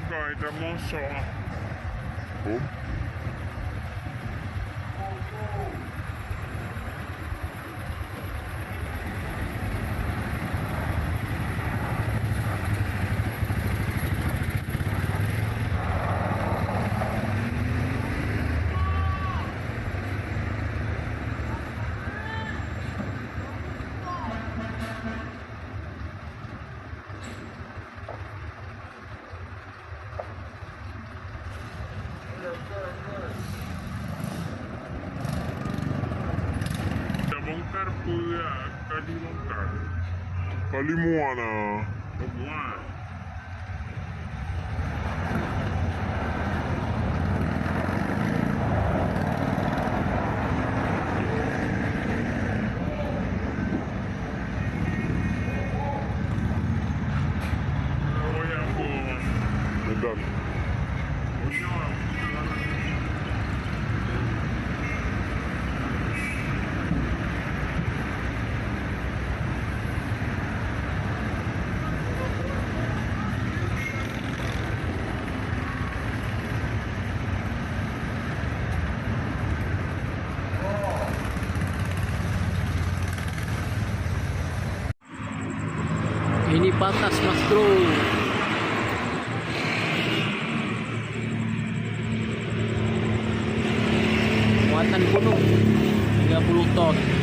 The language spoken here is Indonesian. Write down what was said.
ada masalah. Om? Bongkar pula, tadi bongkar. Kali mana? Semua. Oh ya, Bu. Medan. Oh ya, Ini batas Mas Bro. Muatan gunung 30 ton.